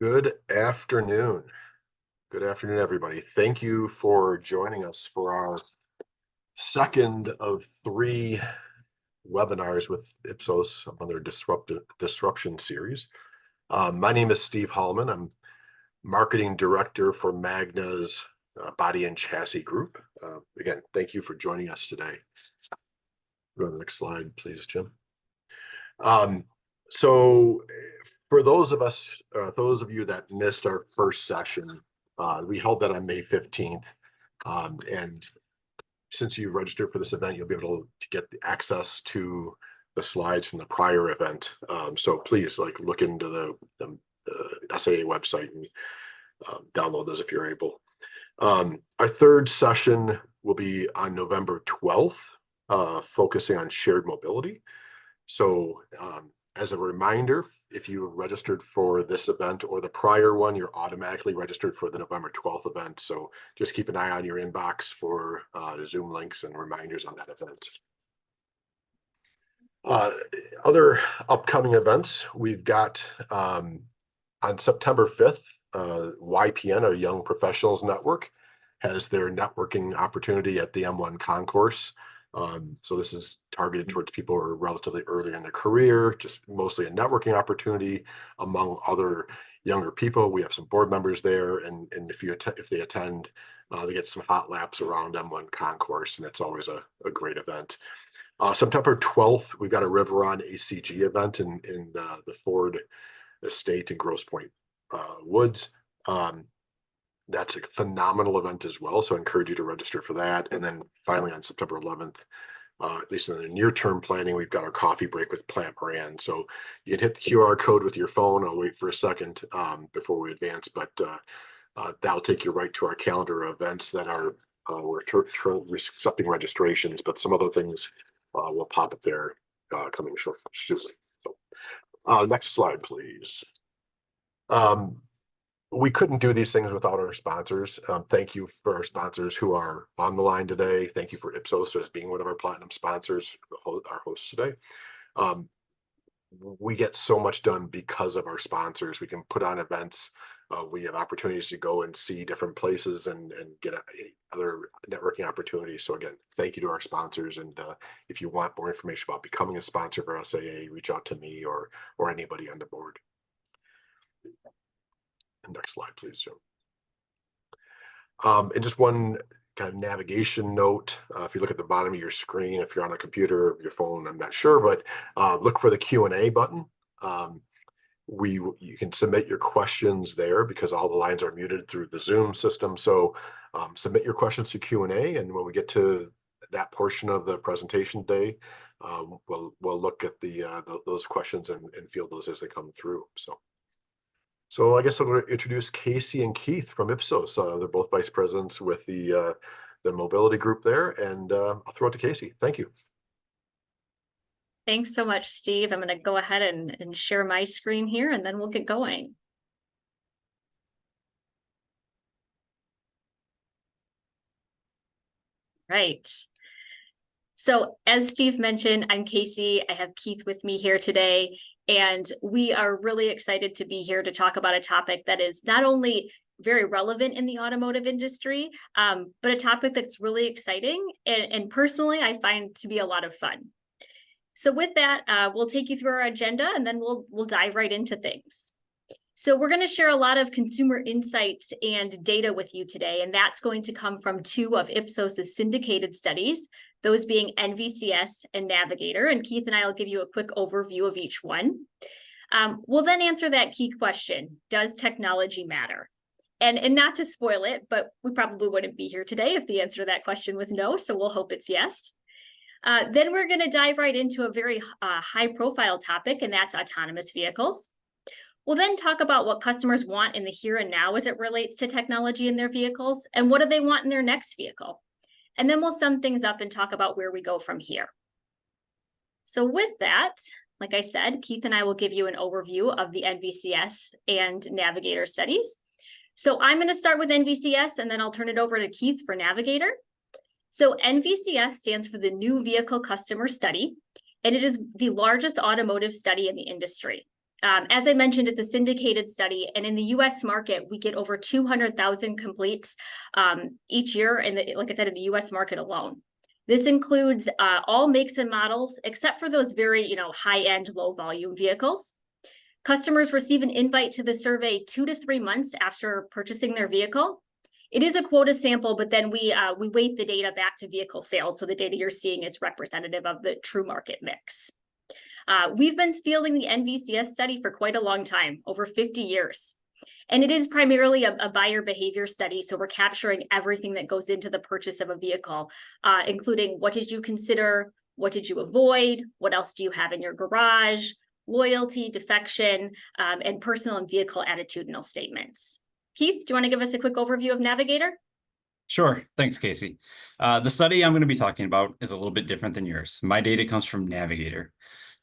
Good afternoon. Good afternoon, everybody. Thank you for joining us for our second of three webinars with Ipsos on their disruption series. My name is Steve Hallman. I'm marketing director for Magna's Body and Chassis Group. Again, thank you for joining us today. Go to the next slide, please, Jim. So for those of you that missed our first session, we held that on May 15th. And since you registered for this event, you'll be able to get the access to the slides from the prior event. So please look into the SAA website and download those if you're able. Our third session will be on November 12th, focusing on shared mobility. So as a reminder, if you registered for this event or the prior one, you're automatically registered for the November 12th event. So just keep an eye on your inbox for Zoom links and reminders on that event. Other upcoming events, we've got on September 5th, YPN, or Young Professionals Network, has their networking opportunity at the M1 Concourse. So this is targeted towards people who are relatively early in their career, just mostly a networking opportunity among other younger people. We have some board members there, and if they attend, they get some hot laps around M1 Concourse, and it's always a great event. September 12th, we've got a Riveron ACG event in the Ford Estate in Grosse Pointe Woods. That's a phenomenal event as well, so I encourage you to register for that. And then finally on September 11th, at least in the near-term planning, we've got our coffee break with Plant Moran. So you can hit the QR code with your phone. I'll wait for a second before we advance, but that'll take you right to our calendar of events that are we're accepting registrations, but some other things will pop up there coming shortly. So next slide, please. We couldn't do these things without our sponsors. Thank you for our sponsors who are on the line today. Thank you for Ipsos as being one of our platinum sponsors, our hosts today. We get so much done because of our sponsors. We can put on events. We have opportunities to go and see different places and get other networking opportunities. So again, thank you to our sponsors. And if you want more information about becoming a sponsor for SAA, reach out to me or anybody on the board. Next slide, please, Joe. And just one kind of navigation note. If you look at the bottom of your screen, if you're on a computer or your phone, I'm not sure, but look for the Q&A button. You can submit your questions there because all the lines are muted through the Zoom system. So submit your questions to Q&A, and when we get to that portion of the presentation today, we'll look at those questions and field those as they come through. So I guess I'm going to introduce Casey and Keith from Ipsos. They're both vice presidents with the mobility group there, and I'll throw it to Casey. Thank you. Thanks so much, Steve. I'm going to go ahead and share my screen here, and then we'll get going. Right. So as Steve mentioned, I'm Casey. I have Keith with me here today, and we are really excited to be here to talk about a topic that is not only very relevant in the automotive industry, but a topic that's really exciting and personally I find to be a lot of fun. So with that, we'll take you through our agenda, and then we'll dive right into things. So we're going to share a lot of consumer insights and data with you today, and that's going to come from two of Ipsos's syndicated studies, those being NVCS and Navigator, and Keith and I will give you a quick overview of each one. We'll then answer that key question, does technology matter? And not to spoil it, but we probably wouldn't be here today if the answer to that question was no, so we'll hope it's yes. Then we're going to dive right into a very high-profile topic, and that's autonomous vehicles. We'll then talk about what customers want in the here and now as it relates to technology in their vehicles, and what do they want in their next vehicle. And then we'll sum things up and talk about where we go from here. So with that, like I said, Keith and I will give you an overview of the NVCS and Navigator studies. So I'm going to start with NVCS, and then I'll turn it over to Keith for Navigator. So NVCS stands for the New Vehicle Customer Study, and it is the largest automotive study in the industry. As I mentioned, it's a syndicated study, and in the US market, we get over 200,000 completes each year, and like I said, in the US market alone. This includes all makes and models, except for those very, high-end, low-volume vehicles. Customers receive an invite to the survey 2 to 3 months after purchasing their vehicle. It is a quota sample, but then we weight the data back to vehicle sales, so the data you're seeing is representative of the true market mix. We've been fielding the NVCS study for quite a long time, over 50 years. And it is primarily a buyer behavior study, so we're capturing everything that goes into the purchase of a vehicle, including what did you consider, what did you avoid, what else do you have in your garage, loyalty, defection, and personal and vehicle attitudinal statements. Keith, do you want to give us a quick overview of Navigator? Sure. Thanks, Casey. The study I'm going to be talking about is a little bit different than yours. My data comes from Navigator.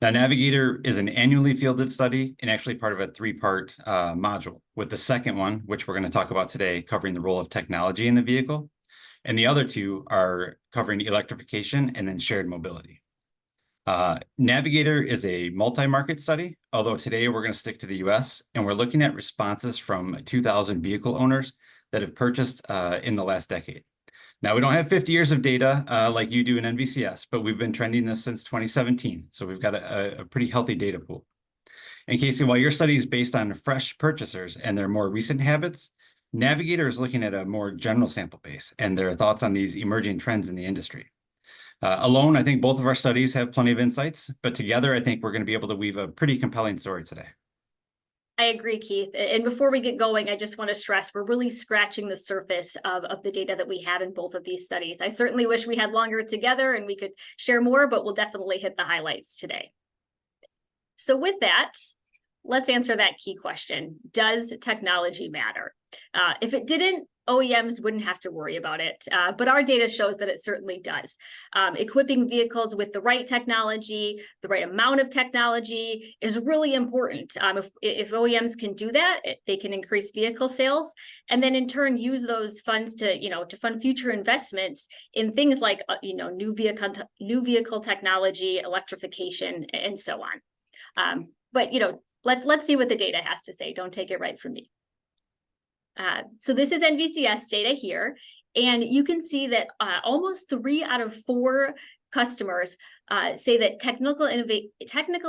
Now, Navigator is an annually fielded study and actually part of a 3-part module, with the second one, which we're going to talk about today, covering the role of technology in the vehicle. And the other 2 are covering electrification and then shared mobility. Navigator is a multi-market study, although today we're going to stick to the US, and we're looking at responses from 2,000 vehicle owners that have purchased in the last decade. Now, we don't have 50 years of data like you do in NVCS, but we've been trending this since 2017. So we've got a pretty healthy data pool. And Casey, while your study is based on fresh purchasers and their more recent habits, Navigator is looking at a more general sample base and their thoughts on these emerging trends in the industry. Alone, I think both of our studies have plenty of insights, but together, I think we're going to be able to weave a pretty compelling story today. I agree, Keith. And before we get going, I just want to stress we're really scratching the surface of the data that we have in both of these studies. I certainly wish we had longer together and we could share more, but we'll definitely hit the highlights today. So with that, let's answer that key question. Does technology matter? If it didn't, OEMs wouldn't have to worry about it, but our data shows that it certainly does. Equipping vehicles with the right technology, the right amount of technology is really important. If OEMs can do that, they can increase vehicle sales, and then in turn use those funds to fund future investments in things like new vehicle technology, electrification, and so on. But let's see what the data has to say. Don't take it right from me. So this is NVCS data here, and you can see that almost 3 out of 4 customers say that technical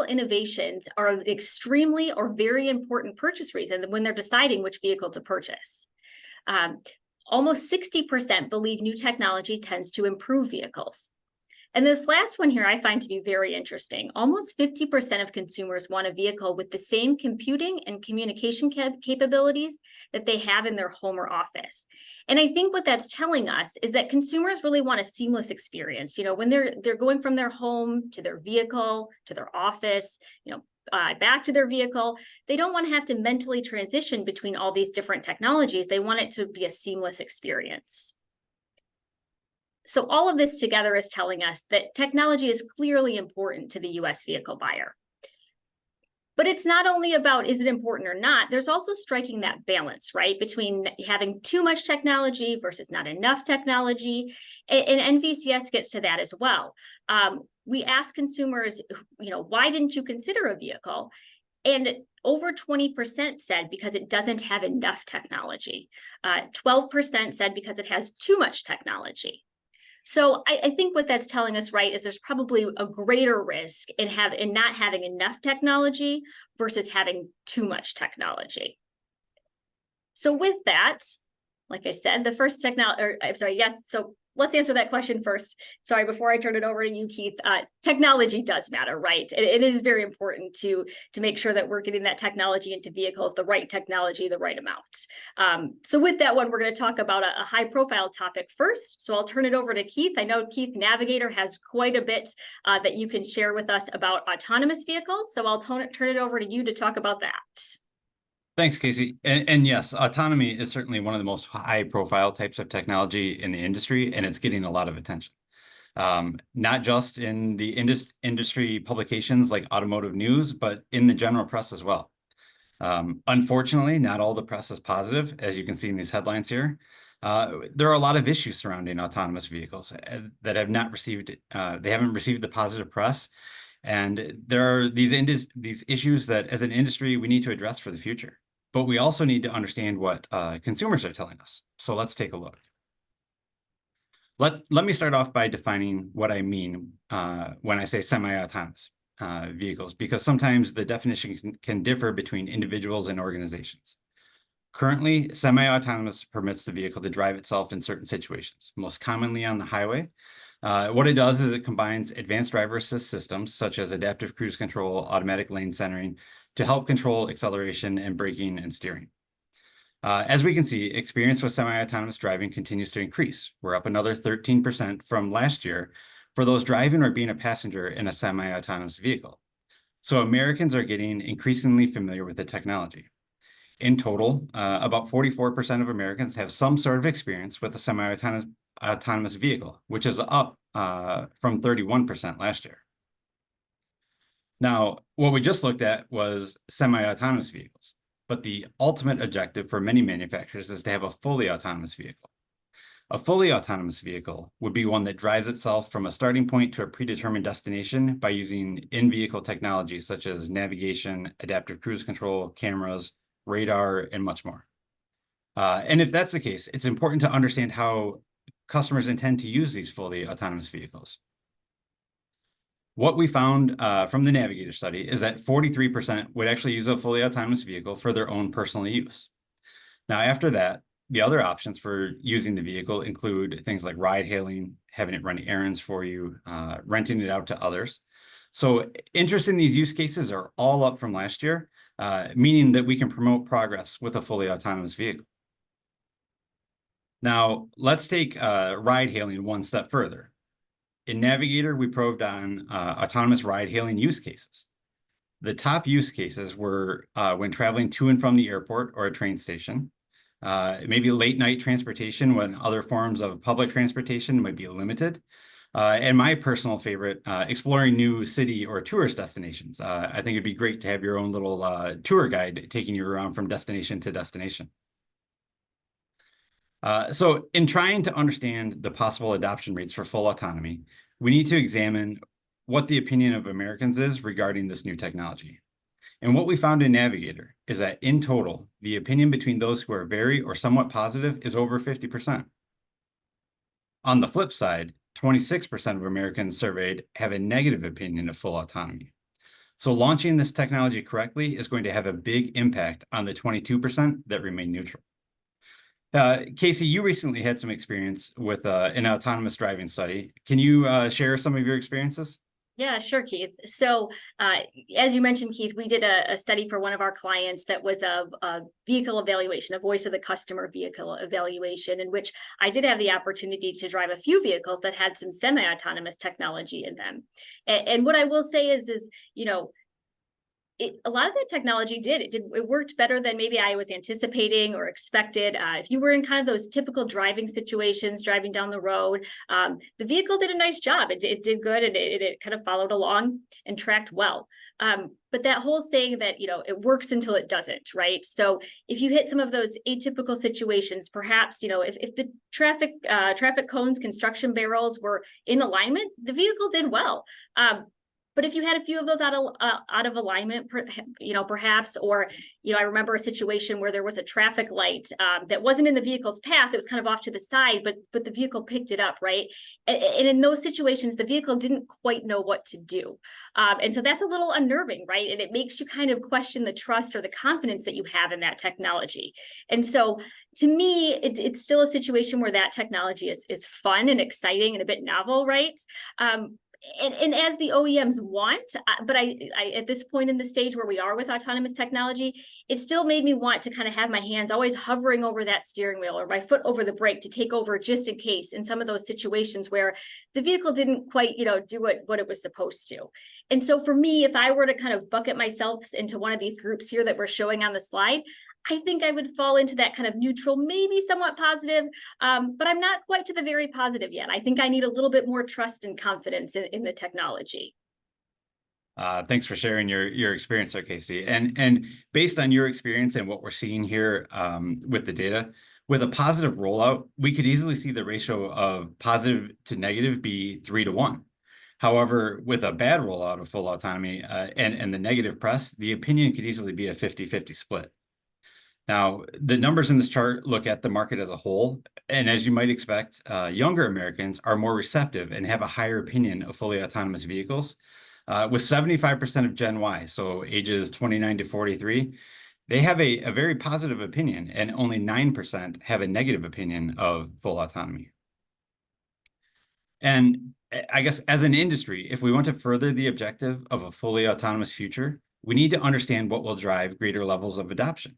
innovations are an extremely or very important purchase reason when they're deciding which vehicle to purchase. Almost 60% believe new technology tends to improve vehicles. And this last one here I find to be very interesting. Almost 50% of consumers want a vehicle with the same computing and communication capabilities that they have in their home or office. And I think what that's telling us is that consumers really want a seamless experience. When they're going from their home to their vehicle, to their office, back to their vehicle, they don't want to have to mentally transition between all these different technologies. They want it to be a seamless experience. So all of this together is telling us that technology is clearly important to the US vehicle buyer. But it's not only about is it important or not, there's also striking that balance, right, between having too much technology versus not enough technology. And NVCS gets to that as well. We ask consumers, why didn't you consider a vehicle? And over 20% said because it doesn't have enough technology. 12% said because it has too much technology. So I think what that's telling us, right, is there's probably a greater risk in not having enough technology versus having too much technology. So with that, like I said, the first so let's answer that question first. Sorry, before I turn it over to you, Keith, technology does matter, right? It is very important to make sure that we're getting that technology into vehicles, the right technology, the right amounts. So with that one, we're going to talk about a high profile topic first. So I'll turn it over to Keith. I know Keith, Navigator has quite a bit that you can share with us about autonomous vehicles. So I'll turn it over to you to talk about that. Thanks, Casey. And yes, autonomy is certainly one of the most high-profile types of technology in the industry, and it's getting a lot of attention. Not just in the industry publications like Automotive News, but in the general press as well. Unfortunately, not all the press is positive, as you can see in these headlines here. There are a lot of issues surrounding autonomous vehicles that have not received, they haven't received the positive press. And there are these issues that as an industry, we need to address for the future. But we also need to understand what consumers are telling us. So let's take a look. Let me start off by defining what I mean when I say semi-autonomous vehicles, because sometimes the definition can differ between individuals and organizations. Currently, semi-autonomous permits the vehicle to drive itself in certain situations, most commonly on the highway. What it does is it combines advanced driver assist systems, such as adaptive cruise control, automatic lane centering, to help control acceleration and braking and steering. As we can see, experience with semi-autonomous driving continues to increase. We're up another 13% from last year for those driving or being a passenger in a semi-autonomous vehicle. So Americans are getting increasingly familiar with the technology. In total, about 44% of Americans have some sort of experience with a semi-autonomous vehicle, which is up from 31% last year. Now, what we just looked at was semi-autonomous vehicles, but the ultimate objective for many manufacturers is to have a fully autonomous vehicle. A fully autonomous vehicle would be one that drives itself from a starting point to a predetermined destination by using in-vehicle technologies such as navigation, adaptive cruise control, cameras, radar, and much more. And if that's the case, it's important to understand how customers intend to use these fully autonomous vehicles. What we found from the Navigator study is that 43% would actually use a fully autonomous vehicle for their own personal use. Now, after that, the other options for using the vehicle include things like ride hailing, having it run errands for you, renting it out to others. So interest in these use cases are all up from last year, meaning that we can promote progress with a fully autonomous vehicle. Now, let's take ride hailing one step further. In Navigator, we probed on autonomous ride-hailing use cases. The top use cases were when traveling to and from the airport or a train station, maybe late-night transportation when other forms of public transportation might be limited, and my personal favorite, exploring new city or tourist destinations. I think it'd be great to have your own little tour guide taking you around from destination to destination. So in trying to understand the possible adoption rates for full autonomy, we need to examine what the opinion of Americans is regarding this new technology. And what we found in Navigator is that in total, the opinion between those who are very or somewhat positive is over 50%. On the flip side, 26% of Americans surveyed have a negative opinion of full autonomy. So launching this technology correctly is going to have a big impact on the 22% that remain neutral. Casey, you recently had some experience with an autonomous driving study. Can you share some of your experiences? Yeah, sure, Keith. So as you mentioned, Keith, we did a study for one of our clients that was a vehicle evaluation, a voice of the customer vehicle evaluation, in which I did have the opportunity to drive a few vehicles that had some semi-autonomous technology in them. And what I will say is, you know, a lot of that technology it worked better than maybe I was anticipating or expected. If you were in kind of those typical driving situations, driving down the road, the vehicle did a nice job. It did good, and it kind of followed along and tracked well. But that whole saying that, you know, it works until it doesn't, right? So if you hit some of those atypical situations, perhaps, you know, if the traffic cones, construction barrels were in alignment, the vehicle did well. But if you had a few of those out of alignment, you know, perhaps, or, you know, I remember a situation where there was a traffic light that wasn't in the vehicle's path. It was kind of off to the side, but the vehicle picked it up, right? And in those situations, the vehicle didn't quite know what to do. And so that's a little unnerving, right? And it makes you kind of question the trust or the confidence that you have in that technology. And so to me, it's still a situation where that technology is fun and exciting and a bit novel, right? And as the OEMs want, but I at this point in the stage where we are with autonomous technology, it still made me want to kind of have my hands always hovering over that steering wheel or my foot over the brake to take over just in case in some of those situations where the vehicle didn't quite, you know, do what it was supposed to. And so for me, if I were to kind of bucket myself into one of these groups here that we're showing on the slide, I think I would fall into that kind of neutral, maybe somewhat positive, but I'm not quite to the very positive yet. I think I need a little bit more trust and confidence in the technology. Thanks for sharing your experience there, Casey. And based on your experience and what we're seeing here with the data, with a positive rollout, we could easily see the ratio of positive to negative be 3 to 1. However, with a bad rollout of full autonomy and the negative press, the opinion could easily be a 50-50 split. Now, the numbers in this chart look at the market as a whole, and as you might expect, younger Americans are more receptive and have a higher opinion of fully autonomous vehicles. With 75% of Gen Y, so ages 29 to 43, they have a very positive opinion, and only 9% have a negative opinion of full autonomy. And I guess as an industry, if we want to further the objective of a fully autonomous future, we need to understand what will drive greater levels of adoption.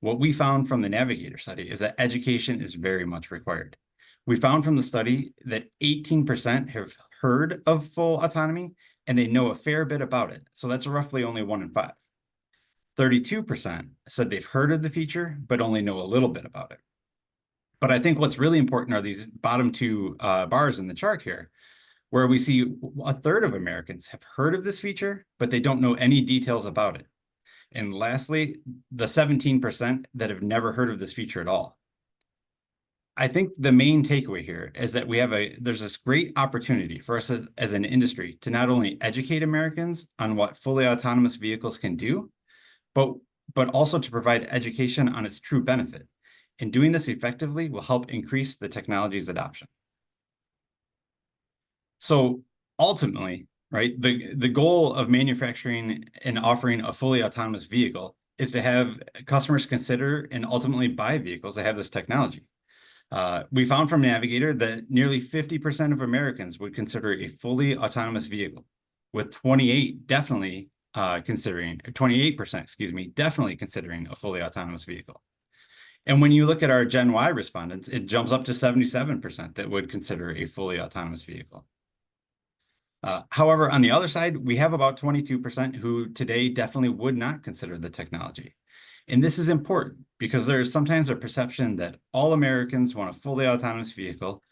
What we found from the Navigator study is that education is very much required. We found from the study that 18% have heard of full autonomy and they know a fair bit about it. So that's roughly only 1 in 5. 32% said they've heard of the feature, but only know a little bit about it. But I think what's really important are these bottom two bars in the chart here, where we see a third of Americans have heard of this feature, but they don't know any details about it. And lastly, the 17% that have never heard of this feature at all. I think the main takeaway here is that there's this great opportunity for us as an industry to not only educate Americans on what fully autonomous vehicles can do, but also to provide education on its true benefit. And doing this effectively will help increase the technology's adoption. So ultimately, right, the goal of manufacturing and offering a fully autonomous vehicle is to have customers consider and ultimately buy vehicles that have this technology. We found from Navigator that nearly 50% of Americans would consider a fully autonomous vehicle, with 28% definitely considering a fully autonomous vehicle. And when you look at our Gen Y respondents, it jumps up to 77% that would consider a fully autonomous vehicle. However, on the other side, we have about 22% who today definitely would not consider the technology. And this is important because there is sometimes a perception that all Americans want a fully autonomous vehicle,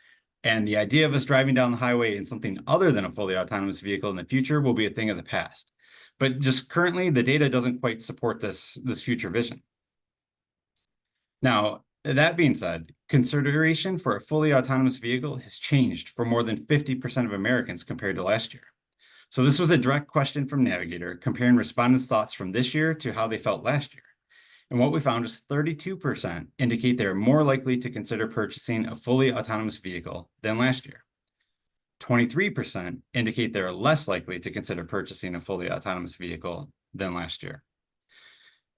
and the idea of us driving down the highway in something other than a fully autonomous vehicle in the future will be a thing of the past. But just currently, the data doesn't quite support this future vision. Now, that being said, consideration for a fully autonomous vehicle has changed for more than 50% of Americans compared to last year. So this was a direct question from Navigator, comparing respondents' thoughts from this year to how they felt last year. And what we found is 32% indicate they're more likely to consider purchasing a fully autonomous vehicle than last year. 23% indicate they're less likely to consider purchasing a fully autonomous vehicle than last year.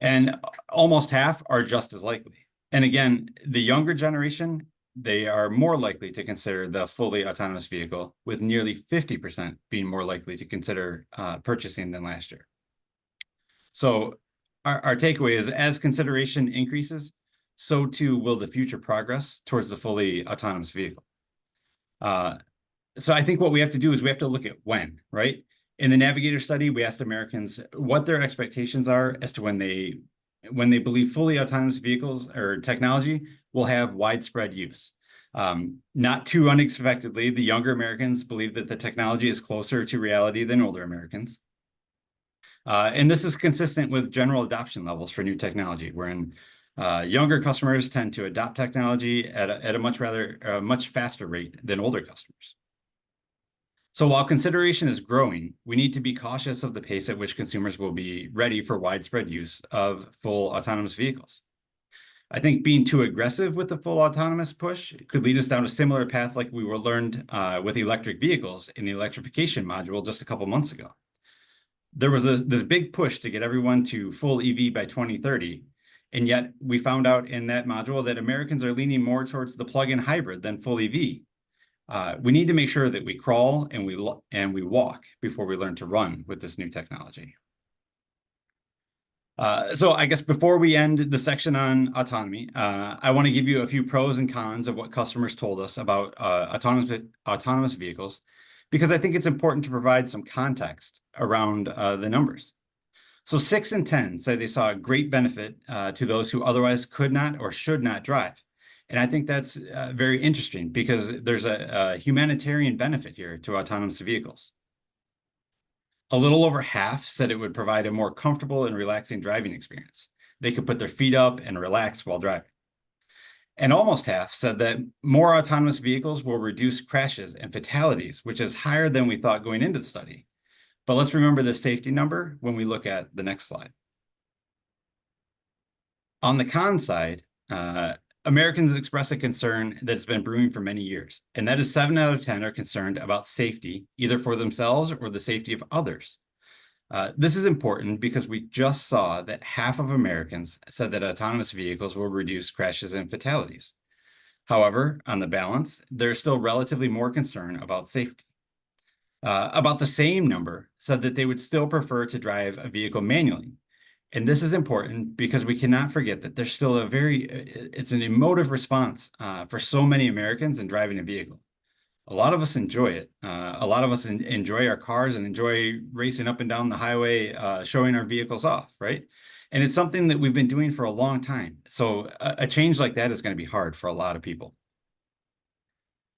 And almost half are just as likely. And again, the younger generation, they are more likely to consider the fully autonomous vehicle, with nearly 50% being more likely to consider purchasing than last year. So our takeaway is, as consideration increases, so too will the future progress towards the fully autonomous vehicle. So I think what we have to do is we have to look at when, right? In the Navigator study, we asked Americans what their expectations are as to when they believe fully autonomous vehicles or technology will have widespread use. Not too unexpectedly, the younger Americans believe that the technology is closer to reality than older Americans. And this is consistent with general adoption levels for new technology, wherein younger customers tend to adopt technology at a much faster rate than older customers. So while consideration is growing, we need to be cautious of the pace at which consumers will be ready for widespread use of full autonomous vehicles. I think being too aggressive with the full autonomous push could lead us down a similar path like we were learned with electric vehicles in the electrification module just a couple months ago. There was this big push to get everyone to full EV by 2030, and yet we found out in that module that Americans are leaning more towards the plug-in hybrid than full EV. We need to make sure that we crawl and we walk before we learn to run with this new technology. So I guess before we end the section on autonomy, I want to give you a few pros and cons of what customers told us about autonomous vehicles, because I think it's important to provide some context around the numbers. So 6 in 10 say they saw a great benefit to those who otherwise could not or should not drive. And I think that's very interesting because there's a humanitarian benefit here to autonomous vehicles. A little over half said it would provide a more comfortable and relaxing driving experience. They could put their feet up and relax while driving. And almost half said that more autonomous vehicles will reduce crashes and fatalities, which is higher than we thought going into the study. But let's remember the safety number when we look at the next slide. On the con side, Americans express a concern that's been brewing for many years, and that is 7 out of 10 are concerned about safety, either for themselves or the safety of others. This is important because we just saw that half of Americans said that autonomous vehicles will reduce crashes and fatalities. However, on the balance, there's still relatively more concern about safety. About the same number said that they would still prefer to drive a vehicle manually. And this is important because we cannot forget that there's still it's an emotive response for so many Americans in driving a vehicle. A lot of us enjoy it. A lot of us enjoy our cars and enjoy racing up and down the highway, showing our vehicles off, right? And it's something that we've been doing for a long time. So a change like that is going to be hard for a lot of people.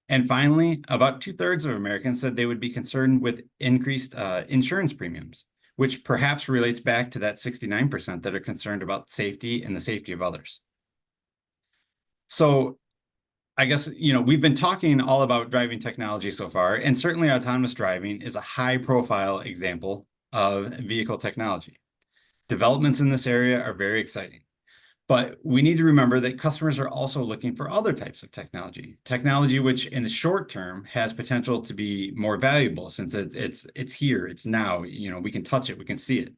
And finally, about 2/3 of Americans said they would be concerned with increased insurance premiums, which perhaps relates back to that 69% that are concerned about safety and the safety of others. So I guess, we've been talking all about driving technology so far, and certainly autonomous driving is a high-profile example of vehicle technology. Developments in this area are very exciting, but we need to remember that customers are also looking for other types of technology which in the short term has potential to be more valuable since it's here, it's now, we can touch it, we can see it.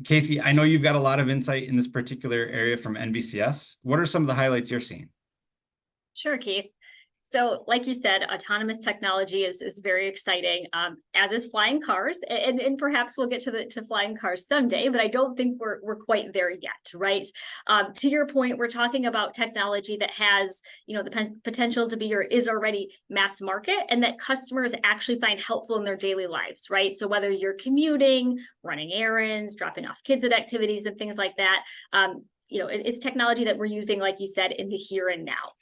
Casey, I know you've got a lot of insight in this particular area from NVCS. What are some of the highlights you're seeing? Sure, Keith. So like you said, autonomous technology is very exciting, as is flying cars, and perhaps we'll get to flying cars someday, but I don't think we're quite there yet, right? To your point, we're talking about technology that has, the potential to be or is already mass market, and that customers actually find helpful in their daily lives, right? So whether you're commuting, running errands, dropping off kids at activities and things like that, it's technology that we're using, like you said, in the here and now.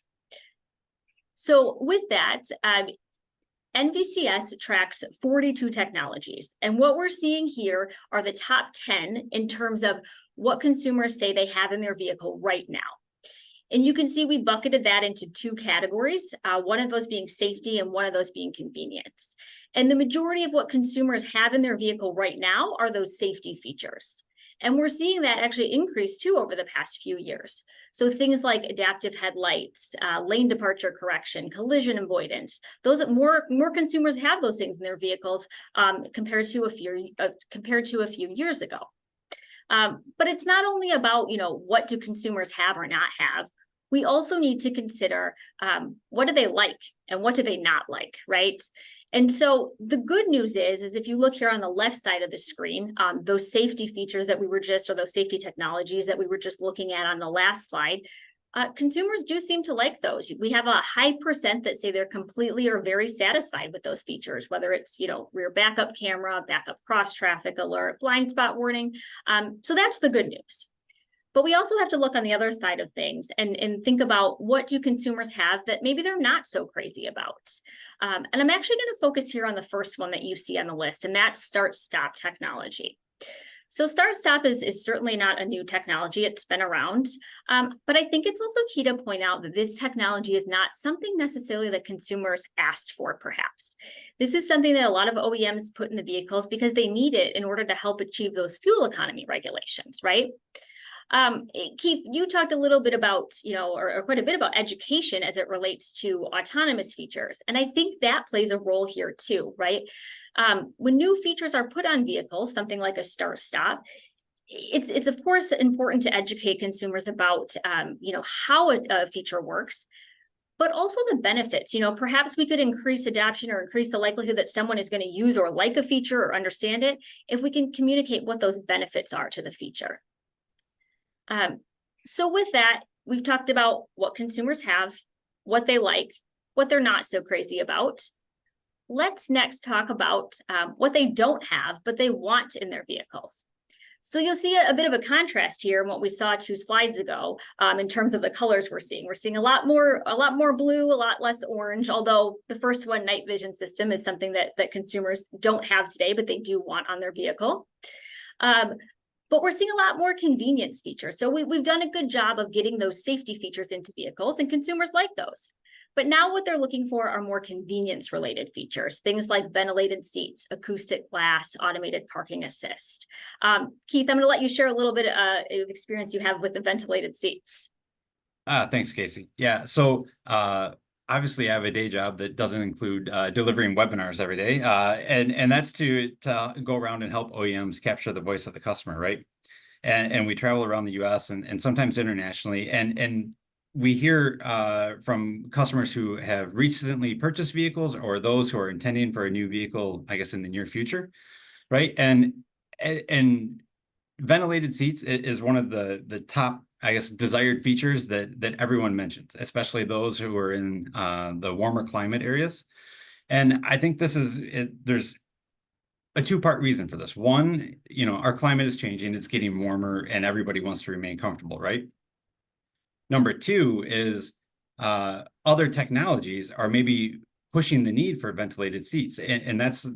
So with that, NVCS tracks 42 technologies. And what we're seeing here are the top 10 in terms of what consumers say they have in their vehicle right now. And you can see we bucketed that into two categories, one of those being safety and one of those being convenience. And the majority of what consumers have in their vehicle right now are those safety features. And we're seeing that actually increase too over the past few years. So things like adaptive headlights, lane departure correction, collision avoidance, those more consumers have those things in their vehicles compared to a few years ago. But it's not only about, what do consumers have or not have. We also need to consider what do they like and what do they not like, right? And so the good news is if you look here on the left side of the screen, those safety features that or those safety technologies that we were just looking at on the last slide, consumers do seem to like those. We have a high percent that say they're completely or very satisfied with those features, whether it's, rear backup camera, backup cross traffic alert, blind spot warning. So that's the good news. But we also have to look on the other side of things and think about what do consumers have that maybe they're not so crazy about. And I'm actually going to focus here on the first one that you see on the list, and that's start-stop technology. So start-stop is certainly not a new technology. It's been around. But I think it's also key to point out that this technology is not something necessarily that consumers asked for, perhaps. This is something that a lot of OEMs put in the vehicles because they need it in order to help achieve those fuel economy regulations, right? Keith, you talked a little bit about, or quite a bit about education as it relates to autonomous features. And I think that plays a role here too, right? When new features are put on vehicles, something like a start-stop, it's of course important to educate consumers about, how a feature works, but also the benefits. Perhaps we could increase adoption or increase the likelihood that someone is going to use or like a feature or understand it if we can communicate what those benefits are to the feature. So with that, we've talked about what consumers have, what they like, what they're not so crazy about. Let's next talk about what they don't have, but they want in their vehicles. So you'll see a bit of a contrast here in what we saw 2 slides ago in terms of the colors we're seeing. We're seeing a lot more blue, a lot less orange, although the first one, night vision system, is something that consumers don't have today, but they do want on their vehicle. but we're seeing a lot more convenience features. So we've done a good job of getting those safety features into vehicles, and consumers like those. But now what they're looking for are more convenience related features, things like ventilated seats, acoustic glass, automated parking assist. Keith, I'm going to let you share a little bit of experience you have with the ventilated seats. Thanks, Casey. Yeah, so obviously I have a day job that doesn't include delivering webinars every day, and that's to go around and help OEMs capture the voice of the customer, right? And we travel around the U.S. and sometimes internationally, and we hear from customers who have recently purchased vehicles or those who are intending for a new vehicle, I guess, in the near future, right? And ventilated seats is one of the top, I guess, desired features that everyone mentions, especially those who are in the warmer climate areas. And I think there's a two-part reason for this. One, our climate is changing, it's getting warmer, and everybody wants to remain comfortable, right? Number two is other technologies are maybe pushing the need for ventilated seats. And that's,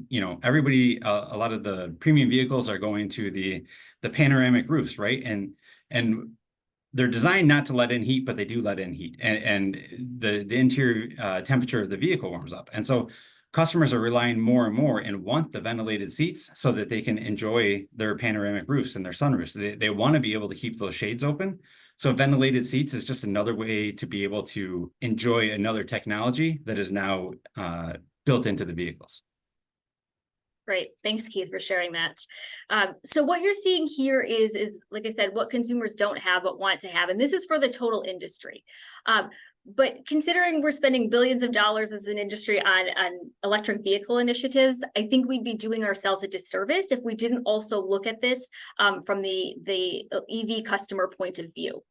everybody, a lot of the premium vehicles are going to the panoramic roofs, right? And they're designed not to let in heat, but they do let in heat. And the interior temperature of the vehicle warms up. And so customers are relying more and more and want the ventilated seats so that they can enjoy their panoramic roofs and their sunroofs. They want to be able to keep those shades open. So ventilated seats is just another way to be able to enjoy another technology that is now built into the vehicles. Great. Thanks, Keith, for sharing that. So what you're seeing here is, like I said, what consumers don't have but want to have. And this is for the total industry. But considering we're spending billions of dollars as an industry on electric vehicle initiatives, I think we'd be doing ourselves a disservice if we didn't also look at this from the EV customer point of view.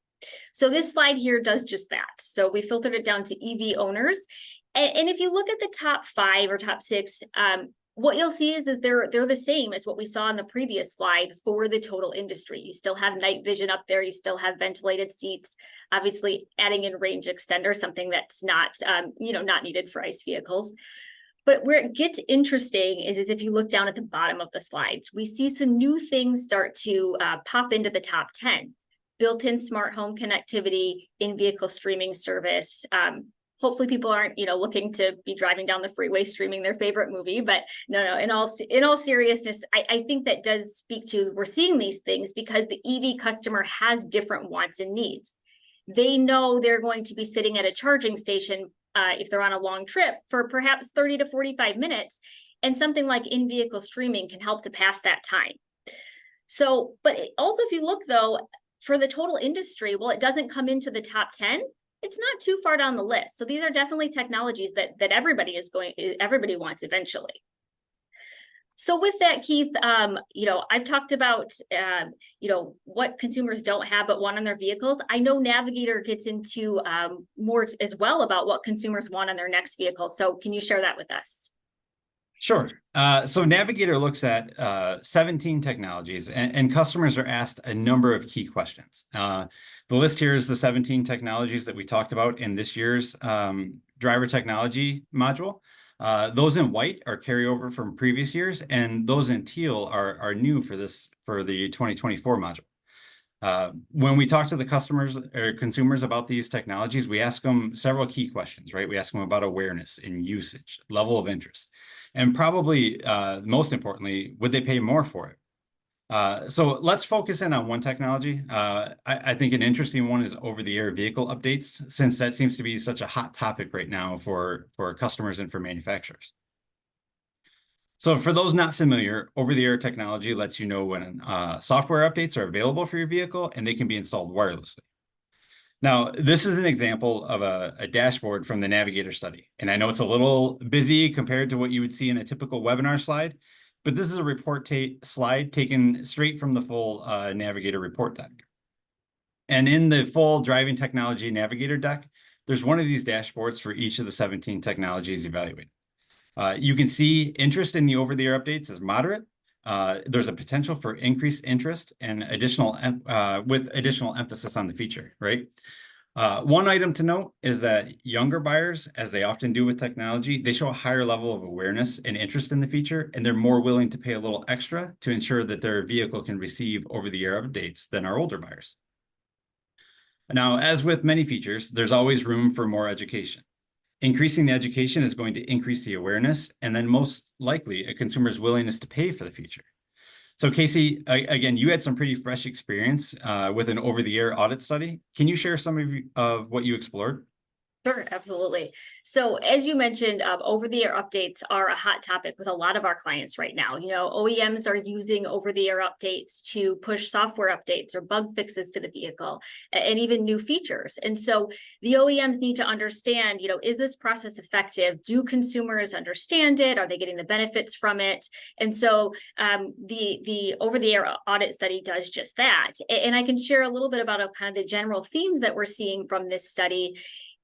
So this slide here does just that. So we filtered it down to EV owners. And if you look at the top 5 or top 6, what you'll see is they're the same as what we saw in the previous slide for the total industry. You still have night vision up there. You still have ventilated seats, obviously adding in range extender, something that's not, not needed for ICE vehicles. But where it gets interesting is if you look down at the bottom of the slide, we see some new things start to pop into the top 10. Built-in smart home connectivity, in-vehicle streaming service. Hopefully people aren't, looking to be driving down the freeway streaming their favorite movie, but no, in all seriousness, I think that does speak to, we're seeing these things because the EV customer has different wants and needs. They know they're going to be sitting at a charging station if they're on a long trip for perhaps 30 to 45 minutes, and something like in-vehicle streaming can help to pass that time. So, but also if you look though, for the total industry, well, it doesn't come into the top 10. It's not too far down the list. So these are definitely technologies that everybody wants eventually. So with that, Keith, I've talked about, what consumers don't have but want on their vehicles. I know Navigator gets into more as well about what consumers want on their next vehicle. So can you share that with us? Sure. So Navigator looks at 17 technologies, and customers are asked a number of key questions. The list here is the 17 technologies that we talked about in this year's driver technology module. Those in white are carryover from previous years, and those in teal are new for the 2024 module. When we talk to the customers or consumers about these technologies, we ask them several key questions, right? We ask them about awareness and usage, level of interest, and probably most importantly, would they pay more for it? So let's focus in on one technology. I think an interesting one is over-the-air vehicle updates, since that seems to be such a hot topic right now for customers and for manufacturers. So for those not familiar, over-the-air technology lets you know when software updates are available for your vehicle, and they can be installed wirelessly. Now, this is an example of a dashboard from the Navigator study. And I know it's a little busy compared to what you would see in a typical webinar slide, but this is a report slide taken straight from the full Navigator report deck. And in the full driving technology Navigator deck, there's one of these dashboards for each of the 17 technologies evaluated. You can see interest in the over-the-air updates is moderate. There's a potential for increased interest and with additional emphasis on the feature, right? One item to note is that younger buyers, as they often do with technology, they show a higher level of awareness and interest in the feature, and they're more willing to pay a little extra to ensure that their vehicle can receive over-the-air updates than our older buyers. Now, as with many features, there's always room for more education. Increasing the education is going to increase the awareness and then most likely a consumer's willingness to pay for the feature. So Casey, again, you had some pretty fresh experience with an over-the-air audit study. Can you share some of what you explored? Sure, absolutely. So as you mentioned, over-the-air updates are a hot topic with a lot of our clients right now. You know, OEMs are using over-the-air updates to push software updates or bug fixes to the vehicle and even new features. And so the OEMs need to understand, you know, is this process effective? Do consumers understand it? Are they getting the benefits from it? And so the over-the-air audit study does just that. And I can share a little bit about kind of the general themes that we're seeing from this study.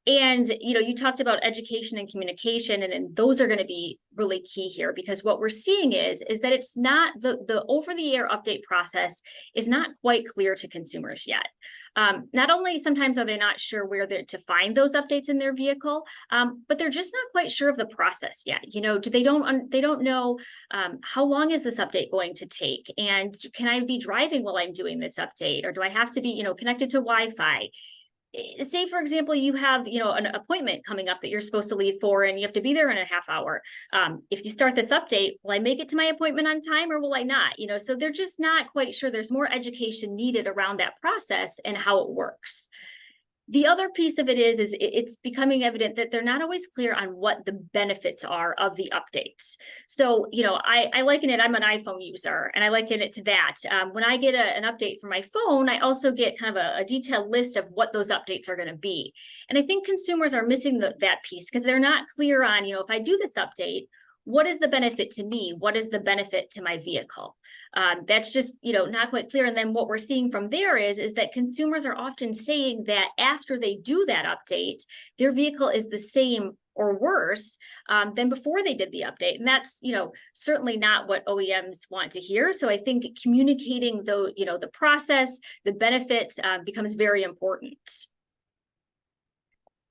And, you know, you talked about education and communication, and those are going to be really key here, because what we're seeing is that it's not the over-the-air update process is not quite clear to consumers yet. Not only sometimes are they not sure where to find those updates in their vehicle, but they're just not quite sure of the process yet. You know, they don't know how long is this update going to take, and can I be driving while I'm doing this update, or do I have to be, you know, connected to Wi-Fi? Say, for example, you have, you know, an appointment coming up that you're supposed to leave for, and you have to be there in a half hour. If you start this update, will I make it to my appointment on time, or will I not? You know, so they're just not quite sure. There's more education needed around that process and how it works. The other piece of it is it's becoming evident that they're not always clear on what the benefits are of the updates. So, you know, I liken it, I'm an iPhone user, and I liken it to that. When I get an update from my phone, I also get kind of a detailed list of what those updates are going to be. And I think consumers are missing that piece because they're not clear on, you know, if I do this update, what is the benefit to me? What is the benefit to my vehicle? That's just, you know, not quite clear. And then what we're seeing from there is that consumers are often saying that after they do that update, their vehicle is the same or worse than before they did the update. And that's, you know, certainly not what OEMs want to hear. So I think communicating the process, the benefits becomes very important.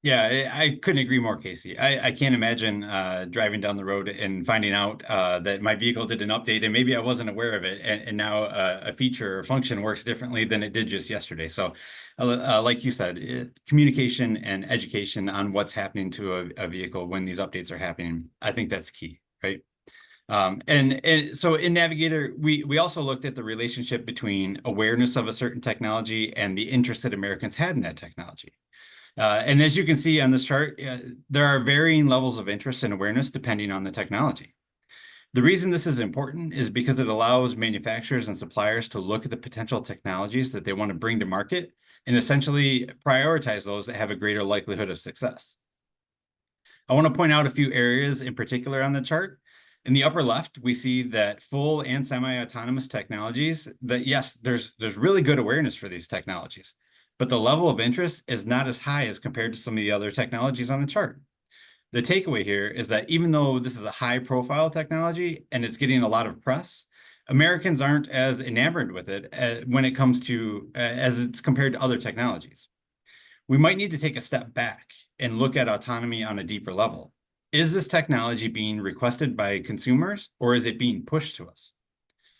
Yeah, I couldn't agree more, Casey. I can't imagine driving down the road and finding out that my vehicle did an update and maybe I wasn't aware of it, and now a feature or function works differently than it did just yesterday. So, like you said, communication and education on what's happening to a vehicle when these updates are happening, I think that's key, right? And so in Navigator, we also looked at the relationship between awareness of a certain technology and the interest that Americans had in that technology. And as you can see on this chart, there are varying levels of interest and awareness depending on the technology. The reason this is important is because it allows manufacturers and suppliers to look at the potential technologies that they want to bring to market and essentially prioritize those that have a greater likelihood of success. I want to point out a few areas in particular on the chart. In the upper left, we see that full and semi-autonomous technologies, that yes, there's really good awareness for these technologies, but the level of interest is not as high as compared to some of the other technologies on the chart. The takeaway here is that even though this is a high-profile technology and it's getting a lot of press, Americans aren't as enamored with it when it comes to as it's compared to other technologies. We might need to take a step back and look at autonomy on a deeper level. Is this technology being requested by consumers, or is it being pushed to us?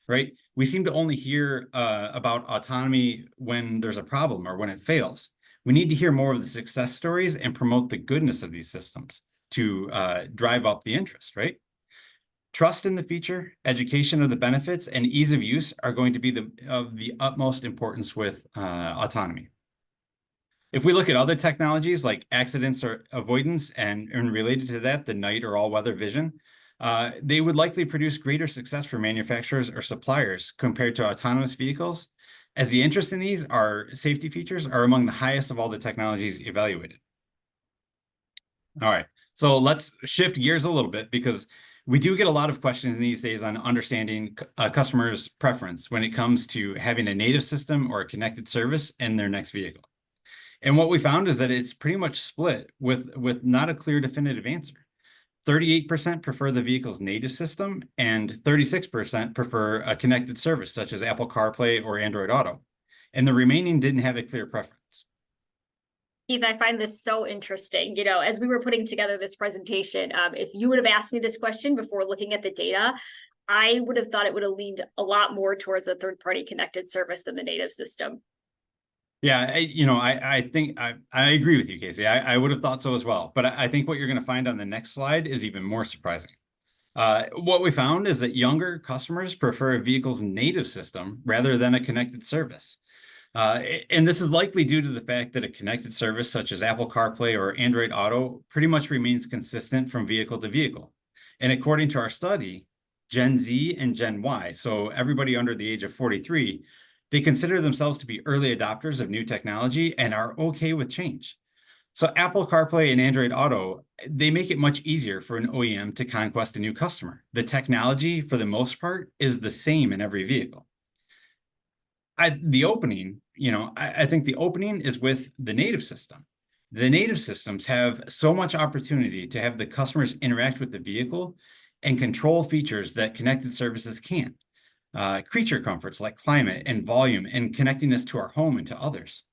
Right? We seem to only hear about autonomy when there's a problem or when it fails. We need to hear more of the success stories and promote the goodness of these systems to drive up the interest, right? Trust in the feature, education of the benefits, and ease of use are going to be of the utmost importance with autonomy. If we look at other technologies like accidents or avoidance and related to that, the night or all-weather vision, they would likely produce greater success for manufacturers or suppliers compared to autonomous vehicles, as the interest in these safety features are among the highest of all the technologies evaluated. All right, so let's shift gears a little bit, because we do get a lot of questions these days on understanding a customer's preference when it comes to having a native system or a connected service in their next vehicle. And what we found is that it's pretty much split with not a clear definitive answer. 38% prefer the vehicle's native system, and 36% prefer a connected service such as Apple CarPlay or Android Auto. And the remaining didn't have a clear preference. Keith, I find this so interesting. You know, as we were putting together this presentation, if you would have asked me this question before looking at the data, I would have thought it would have leaned a lot more towards a third-party connected service than the native system. Yeah, I think I agree with you, Casey. I would have thought so as well. But I think what you're going to find on the next slide is even more surprising. What we found is that younger customers prefer a vehicle's native system rather than a connected service. And this is likely due to the fact that a connected service such as Apple CarPlay or Android Auto pretty much remains consistent from vehicle to vehicle. And according to our study, Gen Z and Gen Y, so everybody under the age of 43, they consider themselves to be early adopters of new technology and are okay with change. So Apple CarPlay and Android Auto, they make it much easier for an OEM to conquest a new customer. The technology, for the most part, is the same in every vehicle. I think the opening is with the native system. The native systems have so much opportunity to have the customers interact with the vehicle and control features that connected services can't. Creature comforts like climate and volume and connecting us to our home and to others.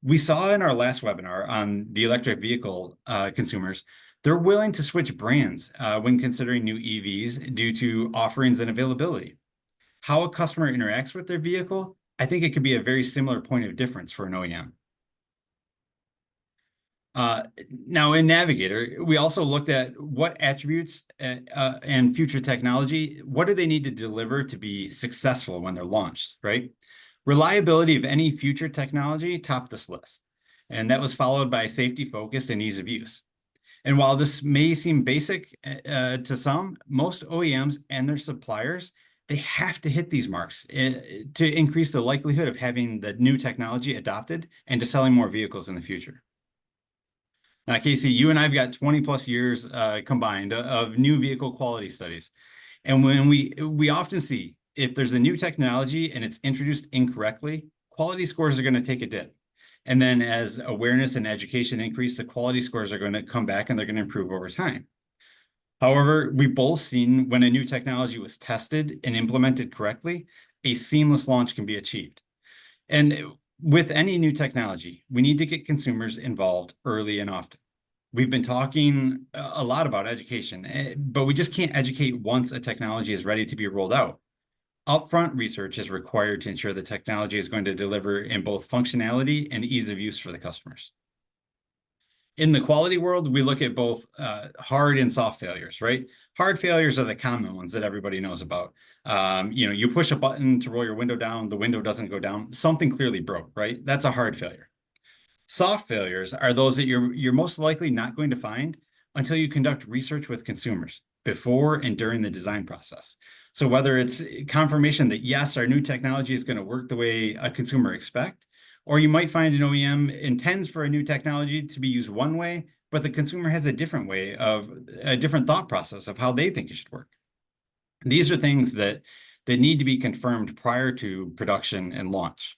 We saw in our last webinar on the electric vehicle consumers, they're willing to switch brands when considering new EVs due to offerings and availability. How a customer interacts with their vehicle, I think it could be a very similar point of difference for an OEM. Now in Navigator, we also looked at what attributes and future technology, what do they need to deliver to be successful when they're launched, right? Reliability of any future technology topped this list, and that was followed by safety focused and ease of use. And while this may seem basic to some, most OEMs and their suppliers, they have to hit these marks to increase the likelihood of having the new technology adopted and to selling more vehicles in the future. Now, Casey, you and I've got 20 plus years combined of new vehicle quality studies. And when we often see if there's a new technology and it's introduced incorrectly, quality scores are going to take a dip. And then as awareness and education increase, the quality scores are going to come back and they're going to improve over time. However, we've both seen when a new technology was tested and implemented correctly, a seamless launch can be achieved. And with any new technology, we need to get consumers involved early and often. We've been talking a lot about education, but we just can't educate once a technology is ready to be rolled out. Upfront research is required to ensure the technology is going to deliver in both functionality and ease of use for the customers. In the quality world, we look at both hard and soft failures, right? Hard failures are the common ones that everybody knows about. You push a button to roll your window down, the window doesn't go down, something clearly broke, right? That's a hard failure. Soft failures are those that you're most likely not going to find until you conduct research with consumers before and during the design process. So whether it's confirmation that yes, our new technology is going to work the way a consumer expects, or you might find an OEM intends for a new technology to be used one way, but the consumer has a different thought process of how they think it should work. These are things that need to be confirmed prior to production and launch.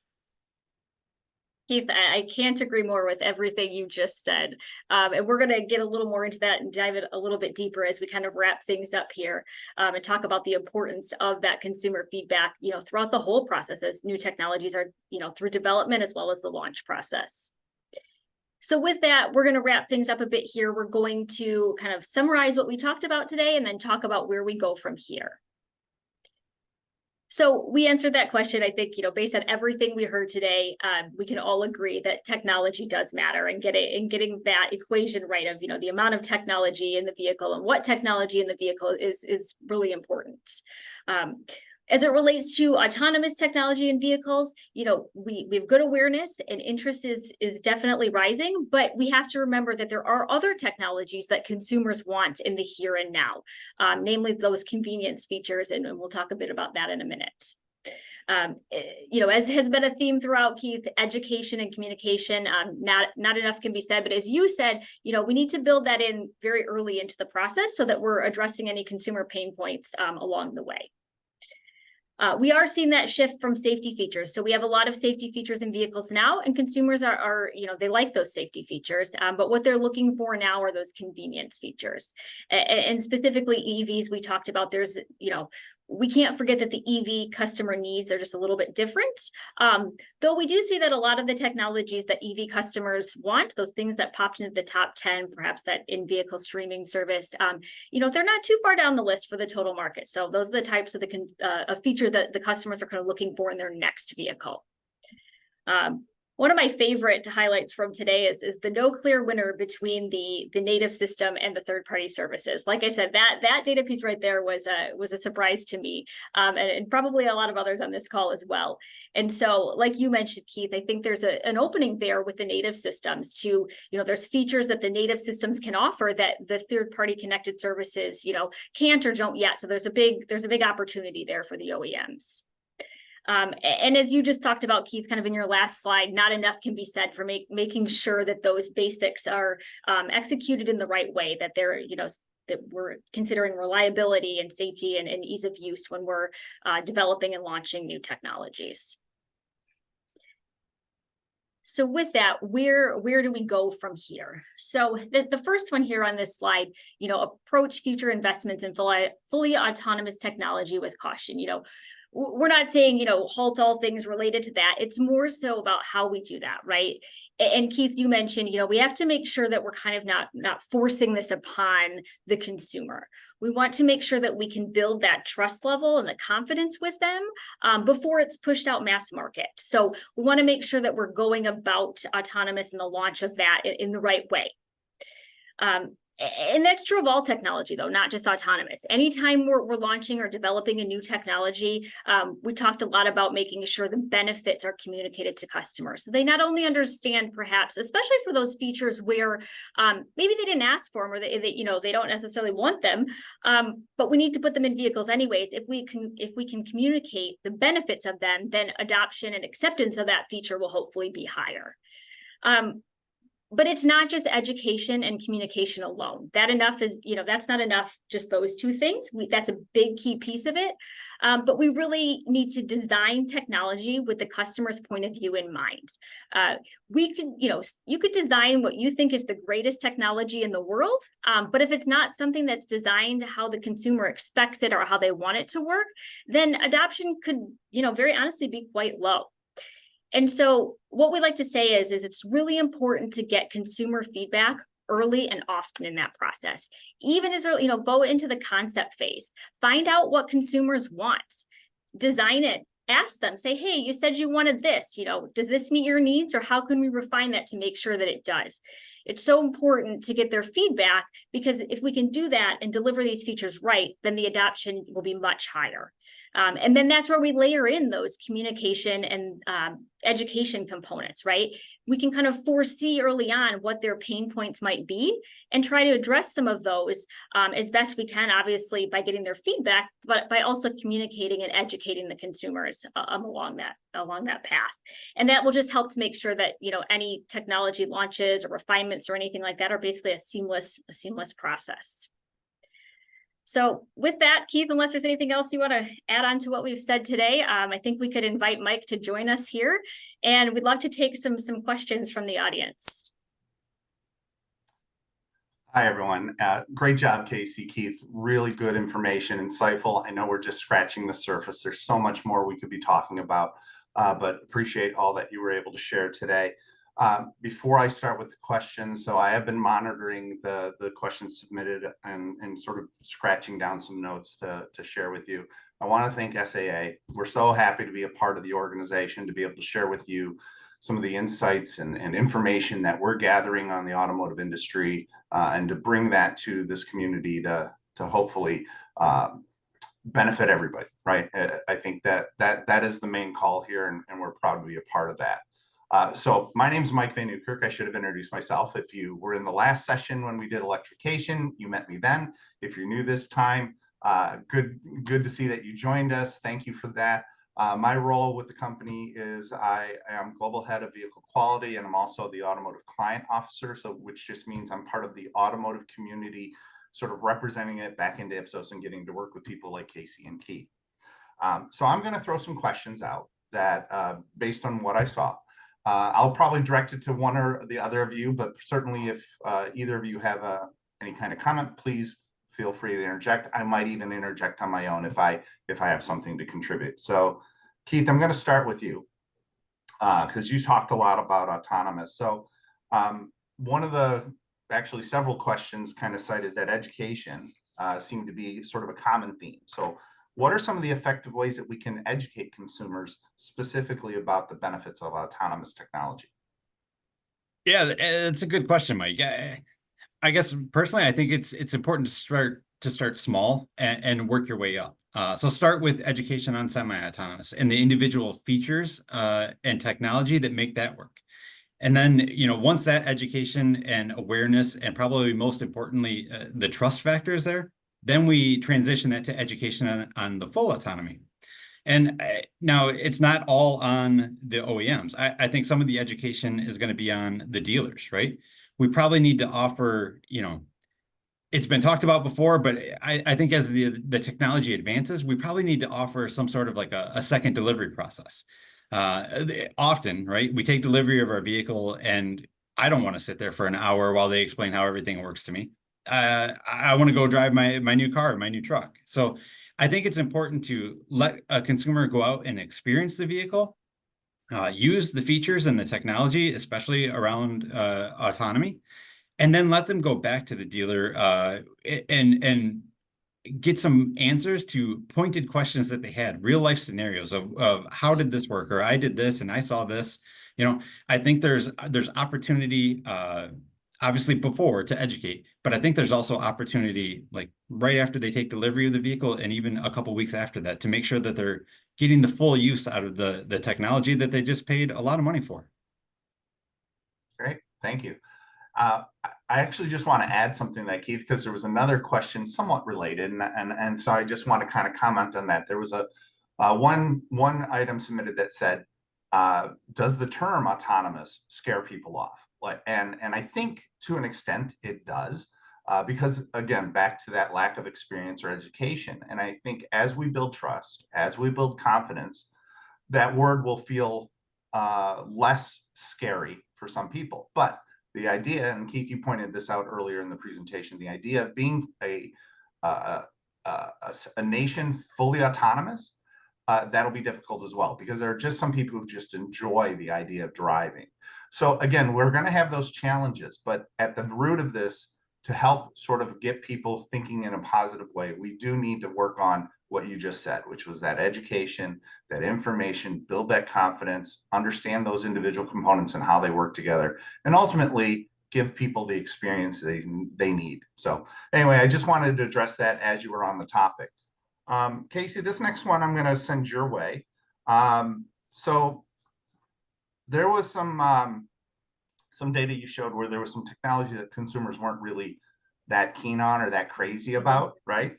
Keith, I can't agree more with everything you just said. And we're going to get a little more into that and dive it a little bit deeper as we kind of wrap things up here and talk about the importance of that consumer feedback, throughout the whole process as new technologies are, through development as well as the launch process. So with that, we're going to wrap things up a bit here. We're going to kind of summarize what we talked about today and then talk about where we go from here. So we answered that question, I think, based on everything we heard today, we can all agree that technology does matter and getting that equation right of, the amount of technology in the vehicle and what technology in the vehicle is really important. As it relates to autonomous technology in vehicles, we have good awareness and interest is definitely rising, but we have to remember that there are other technologies that consumers want in the here and now, namely those convenience features, and we'll talk a bit about that in a minute. As has been a theme throughout, Keith, education and communication, not enough can be said, but as you said, we need to build that in very early into the process so that we're addressing any consumer pain points along the way. We are seeing that shift from safety features. So we have a lot of safety features in vehicles now, and consumers are they like those safety features, but what they're looking for now are those convenience features. And specifically EVs, we talked about, there's, we can't forget that the EV customer needs are just a little bit different. Though we do see that a lot of the technologies that EV customers want, those things that popped into the top 10, perhaps that in-vehicle streaming service, they're not too far down the list for the total market. So those are the types of a feature that the customers are kind of looking for in their next vehicle. One of my favorite highlights from today is the no clear winner between the native system and the third-party services. Like I said, that data piece right there was a surprise to me, and probably a lot of others on this call as well. And so, like you mentioned, Keith, I think there's an opening there with the native systems to, there's features that the native systems can offer that the third-party connected services, can't or don't yet. So there's a big opportunity there for the OEMs. And as you just talked about, Keith, kind of in your last slide, not enough can be said for making sure that those basics are executed in the right way, that they're, that we're considering reliability and safety and ease of use when we're developing and launching new technologies. So with that, where do we go from here? So the first one here on this slide, approach future investments in fully autonomous technology with caution. We're not saying, halt all things related to that. It's more so about how we do that, right? And Keith, you mentioned, we have to make sure that we're kind of not forcing this upon the consumer. We want to make sure that we can build that trust level and the confidence with them before it's pushed out mass market. So we want to make sure that we're going about autonomous and the launch of that in the right way. And that's true of all technology, though, not just autonomous. Anytime we're launching or developing a new technology, we talked a lot about making sure the benefits are communicated to customers. So they not only understand, perhaps, especially for those features where maybe they didn't ask for them or they don't necessarily want them, but we need to put them in vehicles anyways. If we can communicate the benefits of them, then adoption and acceptance of that feature will hopefully be higher. But it's not just education and communication alone. That's not enough, just those two things. That's a big key piece of it. But we really need to design technology with the customer's point of view in mind. You could design what you think is the greatest technology in the world, but if it's not something that's designed how the consumer expects it or how they want it to work, then adoption could, very honestly be quite low. And so what we like to say is it's really important to get consumer feedback early and often in that process. Even as early, go into the concept phase, find out what consumers want, design it, ask them, say, hey, you said you wanted this, does this meet your needs, or how can we refine that to make sure that it does? It's so important to get their feedback, because if we can do that and deliver these features right, then the adoption will be much higher. And then that's where we layer in those communication and education components, right? We can kind of foresee early on what their pain points might be and try to address some of those as best we can, obviously, by getting their feedback, but by also communicating and educating the consumers along that path. And that will just help to make sure that, any technology launches or refinements or anything like that are basically a seamless process. So with that, Keith, unless there's anything else you want to add on to what we've said today, I think we could invite Mike to join us here, and we'd love to take some questions from the audience. Hi, everyone. Great job, Casey, Keith. Really good information, insightful. I know we're just scratching the surface. There's so much more we could be talking about, but appreciate all that you were able to share today. Before I start with the questions, so I have been monitoring the questions submitted and sort of scratching down some notes to share with you. I want to thank SAA. We're so happy to be a part of the organization, to be able to share with you some of the insights and information that we're gathering on the automotive industry, and to bring that to this community to hopefully benefit everybody, right? I think that is the main call here, and we're proud to be a part of that. So my name is Mike Van Newkirk. I should have introduced myself. If you were in the last session when we did electrification, you met me then. If you're new this time, good to see that you joined us. Thank you for that. My role with the company is I am global head of vehicle quality, and I'm also the automotive client officer, so which just means I'm part of the automotive community, sort of representing it back into Ipsos and getting to work with people like Casey and Keith. So I'm going to throw some questions out that based on what I saw. I'll probably direct it to one or the other of you, but certainly if either of you have any kind of comment, please feel free to interject. I might even interject on my own if I have something to contribute. So Keith, I'm going to start with you because you talked a lot about autonomous. So one of the actually several questions kind of cited that education seemed to be sort of a common theme. So what are some of the effective ways that we can educate consumers specifically about the benefits of autonomous technology? Yeah, it's a good question, Mike. I guess personally, I think it's important to start small and work your way up. So start with education on semi-autonomous and the individual features and technology that make that work. And then, once that education and awareness, and probably most importantly, the trust factor is there, then we transition that to education on the full autonomy. And now it's not all on the OEMs. I think some of the education is going to be on the dealers, right? We probably need to offer, it's been talked about before, but I think as the technology advances, we probably need to offer some sort of like a second delivery process. Often, right, we take delivery of our vehicle and I don't want to sit there for an hour while they explain how everything works to me. I want to go drive my new car, my new truck. So I think it's important to let a consumer go out and experience the vehicle, use the features and the technology, especially around autonomy, and then let them go back to the dealer and get some answers to pointed questions that they had, real life scenarios of how did this work, or I did this and I saw this. I think there's opportunity obviously before to educate, but I think there's also opportunity like right after they take delivery of the vehicle and even a couple weeks after that to make sure that they're getting the full use out of the technology that they just paid a lot of money for. Great, thank you. I actually just want to add something to that, Keith, because there was another question somewhat related, and so I just want to kind of comment on that. There was a one item submitted that said, "Does the term autonomous scare people off?" And I think to an extent it does, because again, back to that lack of experience or education. And I think as we build trust, as we build confidence, that word will feel less scary for some people. But the idea, and Keith, you pointed this out earlier in the presentation, the idea of being a nation fully autonomous, that'll be difficult as well, because there are just some people who just enjoy the idea of driving. So again, we're going to have those challenges, but at the root of this, to help sort of get people thinking in a positive way, we do need to work on what you just said, which was that education, that information, build that confidence, understand those individual components and how they work together, and ultimately give people the experience they need. So anyway, I just wanted to address that as you were on the topic. Casey, this next one I'm going to send your way. So there was some data you showed where there was some technology that consumers weren't really that keen on or that crazy about, right?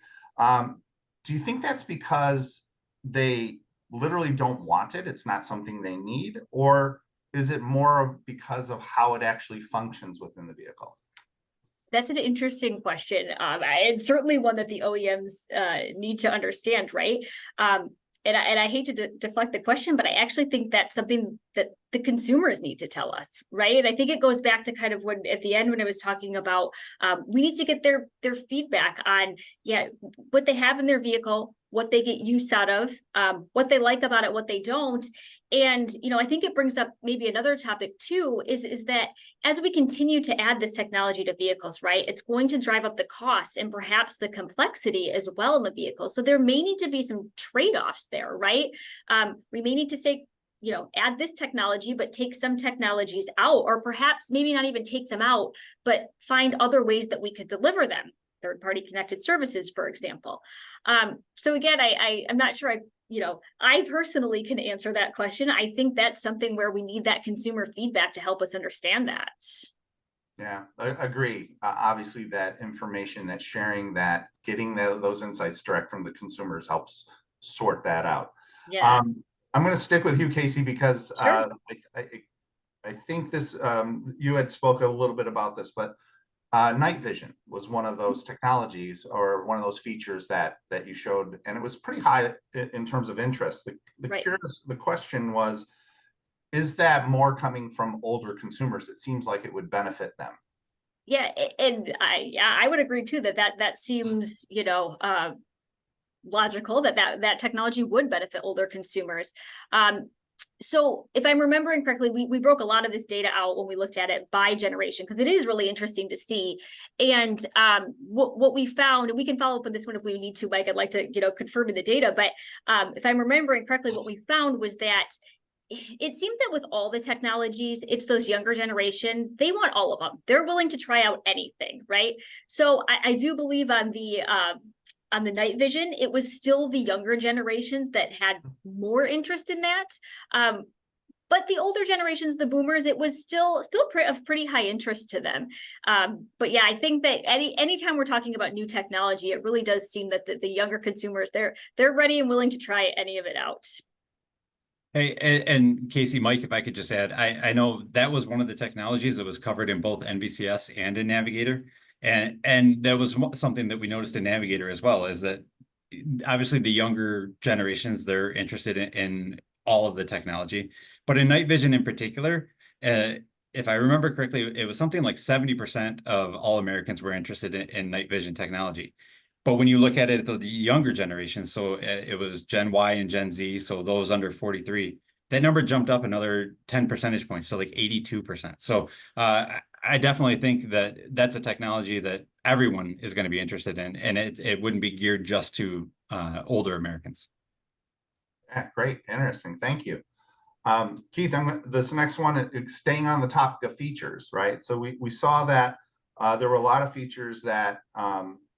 Do you think that's because they literally don't want it? It's not something they need, or is it more because of how it actually functions within the vehicle? That's an interesting question. It's certainly one that the OEMs need to understand, right? And I hate to deflect the question, but I actually think that's something that the consumers need to tell us, right? I think it goes back to kind of when at the end when I was talking about we need to get their feedback on what they have in their vehicle, what they get use out of, what they like about it, what they don't. And I think it brings up maybe another topic too, is that as we continue to add this technology to vehicles, right, it's going to drive up the costs and perhaps the complexity as well in the vehicle. So there may need to be some trade-offs there, right? We may need to say, add this technology, but take some technologies out, or perhaps maybe not even take them out, but find other ways that we could deliver them. Third-party connected services, for example. So again, I'm not sure I personally can answer that question. I think that's something where we need that consumer feedback to help us understand that. Yeah, I agree. Obviously, that information, that sharing, that getting those insights direct from the consumers helps sort that out. Yeah. I'm going to stick with you, Casey, because Sure. I think this you had spoke a little bit about this, but night vision was one of those technologies or one of those features that you showed, and it was pretty high in terms of interest. The question was, is that more coming from older consumers? It seems like it would benefit them. Yeah, and I would agree too that seems, logical that technology would benefit older consumers. So if I'm remembering correctly, we broke a lot of this data out when we looked at it by generation, because it is really interesting to see. And what we found, and we can follow up on this one if we need to, Mike, I'd like to, confirm in the data, but if I'm remembering correctly, what we found was that it seems that with all the technologies, it's those younger generation, they want all of them. They're willing to try out anything, right? So I do believe on the night vision, it was still the younger generations that had more interest in that. But the older generations, the boomers, it was still of pretty high interest to them. But yeah, I think that anytime we're talking about new technology, it really does seem that the younger consumers, they're ready and willing to try any of it out. Hey, and Casey, Mike, if I could just add, I know that was one of the technologies that was covered in both NVCS and in Navigator. And that was something that we noticed in Navigator as well, is that obviously the younger generations, they're interested in all of the technology. But in night vision in particular, if I remember correctly, it was something like 70% of all Americans were interested in night vision technology. But when you look at it, the younger generation, so it was Gen Y and Gen Z, so those under 43, that number jumped up another 10 percentage points, so like 82%. So I definitely think that that's a technology that everyone is going to be interested in, and it wouldn't be geared just to older Americans. Yeah, great, interesting, thank you. Keith, this next one, staying on the topic of features, right? So we saw that there were a lot of features that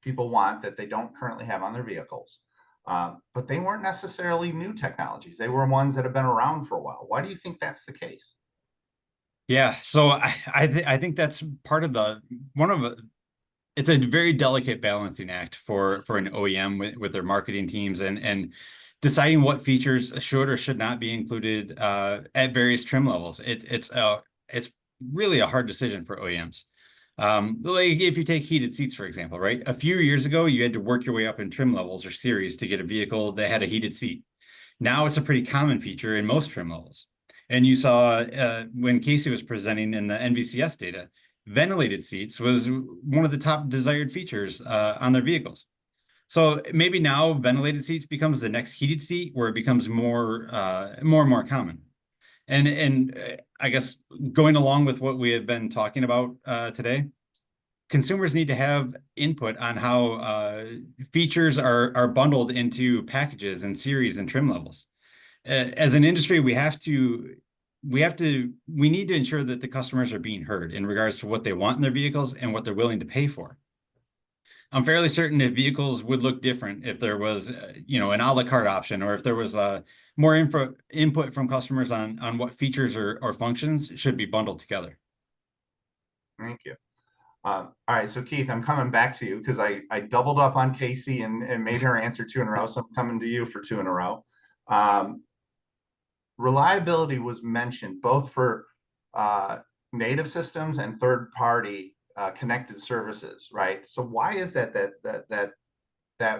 people want that they don't currently have on their vehicles. But they weren't necessarily new technologies. They were ones that have been around for a while. Why do you think that's the case? Yeah, so I think that's part of it's a very delicate balancing act for an OEM with their marketing teams and deciding what features should or should not be included at various trim levels. It's really a hard decision for OEMs. Like if you take heated seats, for example, right? A few years ago, you had to work your way up in trim levels or series to get a vehicle that had a heated seat. Now it's a pretty common feature in most trim levels. And you saw when Casey was presenting in the NVCS data, ventilated seats was one of the top desired features on their vehicles. So maybe now ventilated seats becomes the next heated seat, where it becomes more and more common. And I guess going along with what we have been talking about today, consumers need to have input on how features are bundled into packages and series and trim levels. As an industry, we need to ensure that the customers are being heard in regards to what they want in their vehicles and what they're willing to pay for. I'm fairly certain if vehicles would look different if there was, an a la carte option, or if there was more input from customers on what features or functions should be bundled together. Thank you. All right, so Keith, I'm coming back to you because I doubled up on Casey and made her answer 2 in a row, so I'm coming to you for 2 in a row. Reliability was mentioned both for native systems and third-party connected services, right? So why is that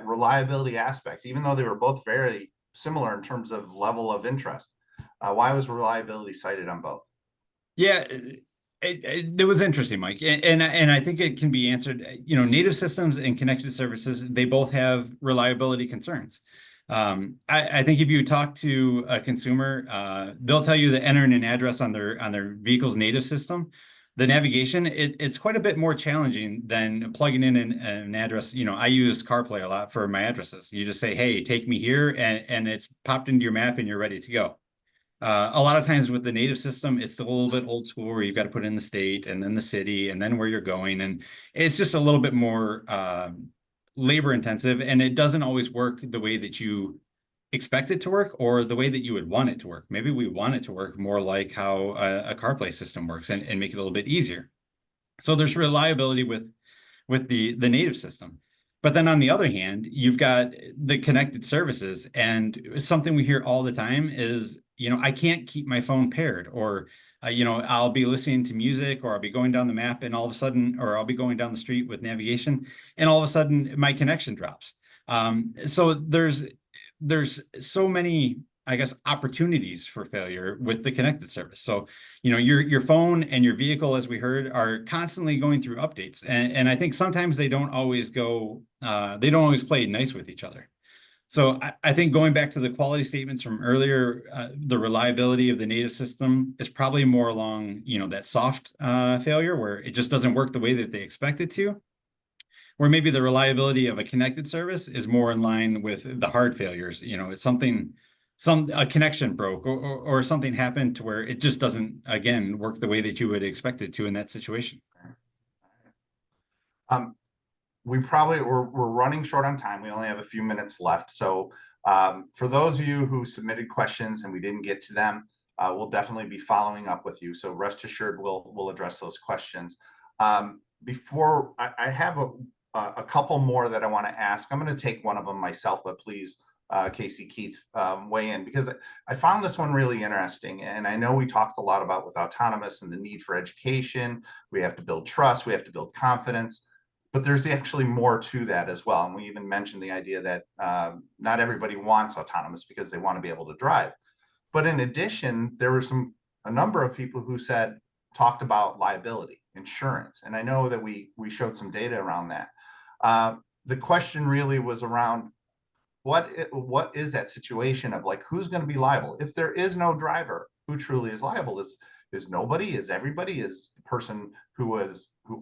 reliability aspect, even though they were both very similar in terms of level of interest, why was reliability cited on both? Yeah, it was interesting, Mike, and I think it can be answered. Native systems and connected services, they both have reliability concerns. I think if you talk to a consumer, they'll tell you that entering an address on their vehicle's native system, the navigation, it's quite a bit more challenging than plugging in an address. I use CarPlay a lot for my addresses. You just say, hey, take me here, and it's popped into your map and you're ready to go. A lot of times with the native system, it's still a little bit old school, where you've got to put in the state and then the city and then where you're going. And it's just a little bit more labor intensive, and it doesn't always work the way that you expect it to work or the way that you would want it to work. Maybe we want it to work more like how a CarPlay system works and make it a little bit easier. So there's reliability with the native system. But then on the other hand, you've got the connected services, and something we hear all the time is, I can't keep my phone paired, or, I'll be listening to music, or I'll be going down the map and all of a sudden, or I'll be going down the street with navigation and all of a sudden my connection drops. So there's so many, I guess, opportunities for failure with the connected service. So, you know, your phone and your vehicle, as we heard, are constantly going through updates. And I think sometimes they don't always play nice with each other. So I think going back to the quality statements from earlier, the reliability of the native system is probably more along, you know, that soft failure where it just doesn't work the way that they expect it to. Where maybe the reliability of a connected service is more in line with the hard failures. You know, it's a connection broke or something happened to where it just doesn't, again, work the way that you would expect it to in that situation. We're running short on time. We only have a few minutes left. So for those of you who submitted questions and we didn't get to them, we'll definitely be following up with you. So rest assured, we'll address those questions. Before I have a couple more that I want to ask. I'm going to take one of them myself, but please, Casey, Keith, weigh in, because I found this one really interesting. And I know we talked a lot about with autonomous and the need for education. We have to build trust. We have to build confidence. But there's actually more to that as well. And we even mentioned the idea that not everybody wants autonomous because they want to be able to drive. But in addition, there were a number of people who talked about liability, insurance. And I know that we showed some data around that. The question really was around what is that situation of like, who's going to be liable? If there is no driver, who truly is liable? Is nobody? Is everybody? Is the person who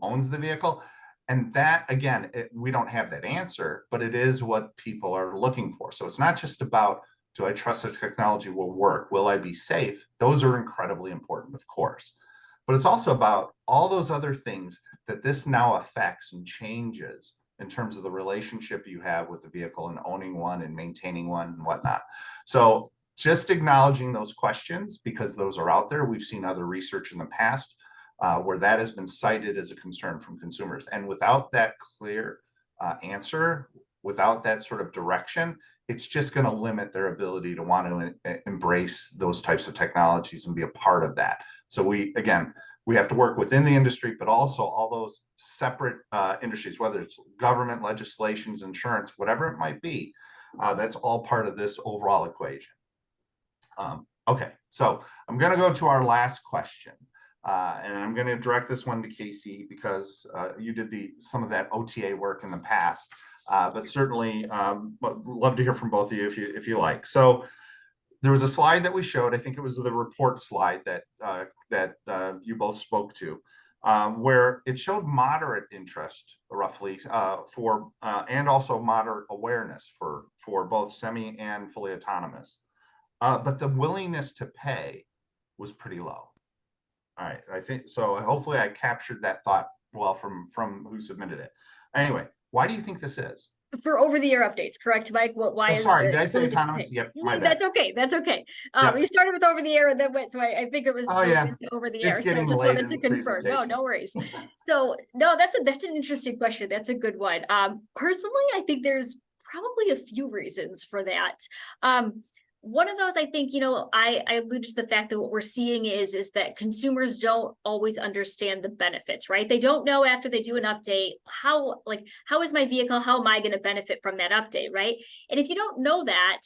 owns the vehicle? And that, again, we don't have that answer, but it is what people are looking for. So it's not just about, do I trust the technology will work? Will I be safe? Those are incredibly important, of course. But it's also about all those other things that this now affects and changes in terms of the relationship you have with the vehicle and owning one and maintaining one and whatnot. So just acknowledging those questions, because those are out there. We've seen other research in the past where that has been cited as a concern from consumers. And without that clear answer, without that sort of direction, it's just going to limit their ability to want to embrace those types of technologies and be a part of that. So we have to work within the industry, but also all those separate industries, whether it's government, legislations, insurance, whatever it might be, that's all part of this overall equation. Okay, so I'm going to go to our last question. And I'm going to direct this one to Casey because you did some of that OTA work in the past, but certainly love to hear from both of you if you like. So there was a slide that we showed. I think it was the report slide that you both spoke to, where it showed moderate interest, roughly, for and also moderate awareness for both semi and fully autonomous, but the willingness to pay was pretty low. All right, I think so. Hopefully I captured that thought well from who submitted it. Anyway, why do you think this is? For over-the-air updates, correct, Mike? Why is sorry, did I say autonomous? Yep, my bad. That's okay. That's okay. Yep. We started with over-the-air and then went, so I think it was over-the-air. It's getting so just late wanted to confirm. No worries. So no, that's an interesting question. That's a good one. Personally, I think there's probably a few reasons for that. One of those, I think, I alluded to the fact that what we're seeing is that consumers don't always understand the benefits, right? They don't know after they do an update, how is my vehicle, how am I going to benefit from that update, right? And if you don't know that,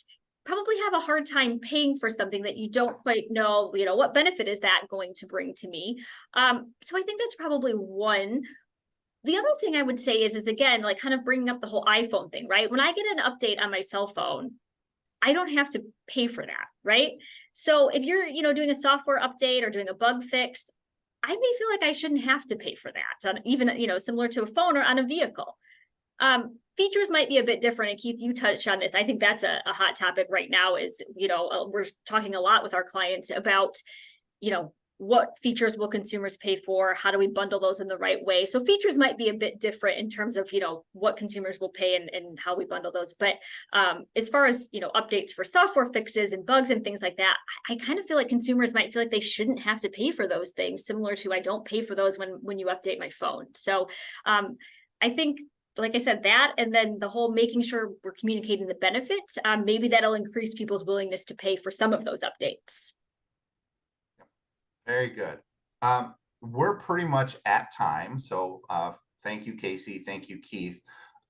probably have a hard time paying for something that you don't quite know, what benefit is that going to bring to me? So I think that's probably one. The other thing I would say is again, like kind of bringing up the whole iPhone thing, right? When I get an update on my cell phone, I don't have to pay for that, right? So if you're, doing a software update or doing a bug fix, I may feel like I shouldn't have to pay for that, even, similar to a phone or on a vehicle. Features might be a bit different. And Keith, you touched on this. I think that's a hot topic right now is, we're talking a lot with our clients about, what features will consumers pay for? How do we bundle those in the right way? So features might be a bit different in terms of, what consumers will pay and how we bundle those. But as far as, updates for software fixes and bugs and things like that, I kind of feel like consumers might feel like they shouldn't have to pay for those things, similar to I don't pay for those when you update my phone. So I think, like I said, that, and then the whole making sure we're communicating the benefits, maybe that'll increase people's willingness to pay for some of those updates. Very good. We're pretty much at time. So thank you, Casey. Thank you, Keith.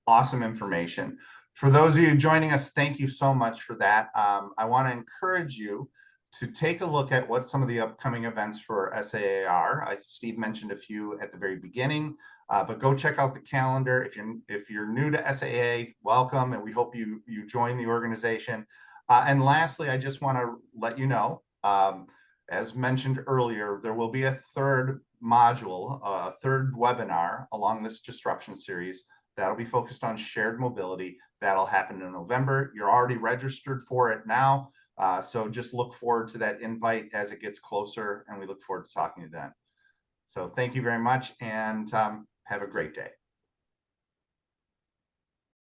Awesome information. For those of you joining us, thank you so much for that. I want to encourage you to take a look at what some of the upcoming events for SAA are. Steve mentioned a few at the very beginning, but go check out the calendar. If you're new to SAA, welcome, and we hope you join the organization. And lastly, I just want to let you know, as mentioned earlier, there will be a third module, a third webinar along this disruption series that'll be focused on shared mobility. That'll happen in November. You're already registered for it now. So just look forward to that invite as it gets closer, and we look forward to talking to you then. So thank you very much, and have a great day.